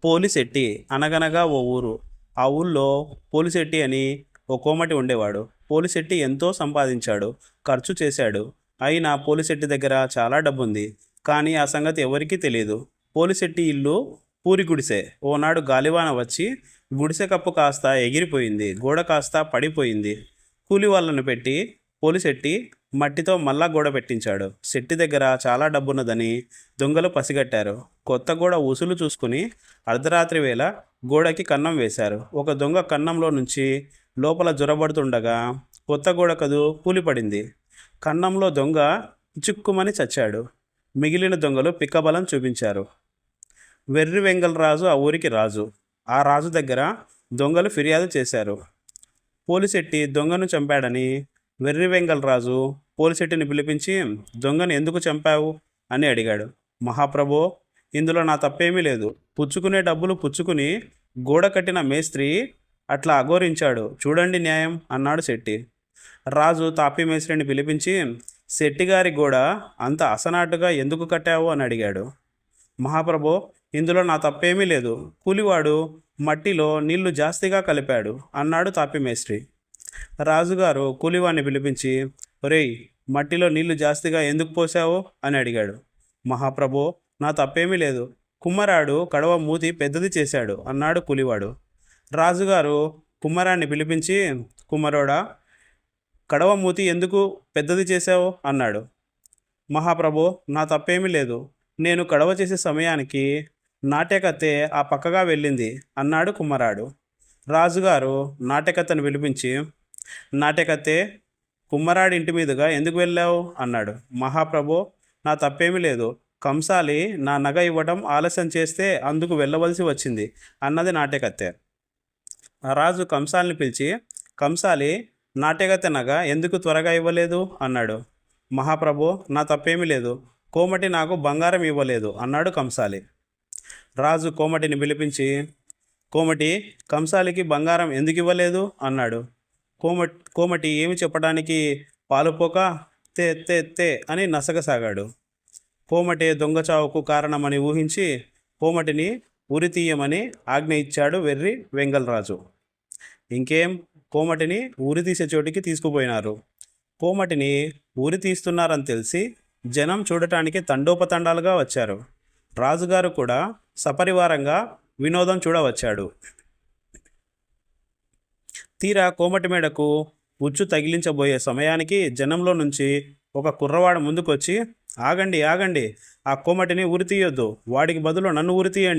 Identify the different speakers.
Speaker 1: పోలిశెట్టి అనగనగా ఓ ఊరు. ఆ ఊళ్ళో పోలిశెట్టి అని ఓ కోమటి ఉండేవాడు. పోలిశెట్టి ఎంతో సంపాదించాడు, ఖర్చు చేశాడు. అయినా పోలిశెట్టి దగ్గర చాలా డబ్బుంది. కానీ ఆ సంగతి ఎవరికీ తెలియదు. పోలిశెట్టి ఇల్లు పూరి గుడిసె. ఓనాడు గాలివాన వచ్చి గుడిసె కప్పు కాస్త ఎగిరిపోయింది, గోడ కాస్త పడిపోయింది. కూలి వాళ్ళను పెట్టి పోలిశెట్టి మట్టితో మళ్ళా గోడ పెట్టించాడు. శెట్టి దగ్గర చాలా డబ్బున్నదని దొంగలు పసిగట్టారు. కొత్త గోడ ఊసులు చూసుకుని అర్ధరాత్రి వేళ గోడకి కన్నం వేశారు. ఒక దొంగ కన్నంలో నుంచి లోపల జొరబడుతుండగా కొత్త గోడ కదు కూలిపడింది. కన్నంలో దొంగ చిక్కుమని చచ్చాడు. మిగిలిన దొంగలు పిక్కబలం చూపించారు. వెర్రి వెంగళరాజు ఆ ఊరికి రాజు. ఆ రాజు దగ్గర దొంగలు ఫిర్యాదు చేశారు. పోలిశెట్టి దొంగను చంపాడని. వెర్రి వెంగళరాజు పోలిశెట్టిని పిలిపించి, దొంగను ఎందుకు చంపావు అని అడిగాడు. మహాప్రభో, ఇందులో నా తప్పేమీ లేదు. పుచ్చుకునే డబ్బులు పుచ్చుకుని గోడ కట్టిన మేస్త్రి అట్లా అఘోరించాడు, చూడండి న్యాయం అన్నాడు శెట్టి. రాజు తాపీ మేస్త్రిని పిలిపించి, శెట్టిగారి గోడ అంత అసనాటుగా ఎందుకు కట్టావు అని అడిగాడు. మహాప్రభో, ఇందులో నా తప్పేమీ లేదు. కూలివాడు మట్టిలో నీళ్లు జాస్తిగా కలిపాడు అన్నాడు తాపీ మేస్త్రి. రాజుగారు కూలివాడిని పిలిపించి, ఒరేయ్, మట్టిలో నీళ్లు జాస్తిగా ఎందుకు పోసావు అని అడిగాడు. మహాప్రభో, నా తప్పేమీ లేదు. కుమ్మరాడు కడవ మూతి పెద్దది చేశాడు అన్నాడు కూలివాడు. రాజుగారు కుమ్మరాన్ని పిలిపించి, కుమ్మరోడా, కడవ మూతి ఎందుకు పెద్దది చేశావు అన్నాడు. మహాప్రభో, నా తప్పేమీ లేదు. నేను కడవ చేసే సమయానికి నాట్యకత్తె ఆ పక్కగా వెళ్ళింది అన్నాడు కుమ్మరాడు. రాజుగారు నాట్యకత్తెను పిలిపించి, నాట్యకత్తె, కుమ్మరాడి ఇంటి మీదుగా ఎందుకు వెళ్ళావు అన్నాడు. మహాప్రభో, నా తప్పేమీ లేదు. కంసాలి నా నగ ఇవ్వటం ఆలస్యం చేస్తే అందుకు వెళ్ళవలసి వచ్చింది అన్నది నాట్యకత్తె. రాజు కంసాలిని పిలిచి, కంసాలి, నాట్యకత్తె నగ ఎందుకు త్వరగా ఇవ్వలేదు అన్నాడు. మహాప్రభో, నా తప్పేమీ లేదు. కోమటి నాకు బంగారం ఇవ్వలేదు అన్నాడు కంసాలి. రాజు కోమటిని పిలిపించి, కోమటి, కంసాలికి బంగారం ఎందుకు ఇవ్వలేదు అన్నాడు. కోమటి ఏమి చెప్పడానికి పాలుపోక తే తే తే అని నసగసాగాడు. కోమటి దొంగచావుకు కారణమని ఊహించి కోమటిని ఉరితీయమని ఆజ్ఞ ఇచ్చాడు వెర్రి వెంగళరాజు. ఇంకేం, కోమటిని ఊరి తీసే చోటికి తీసుకుపోయినారు. కోమటిని ఊరి తీస్తున్నారని తెలిసి జనం చూడటానికి తండోపతండాలుగా వచ్చారు. రాజుగారు కూడా సపరివారంగా వినోదం చూడవచ్చాడు. తీరా కోమటి మేడకు ఉచ్చు తగిలించబోయే సమయానికి జనంలో నుంచి ఒక కుర్రవాడు ముందుకొచ్చి, ఆగండి ఆగండి, ఆ కోమటిని ఉరి తీయొద్దు, వాడికి బదులు నన్ను ఉరి తీయండి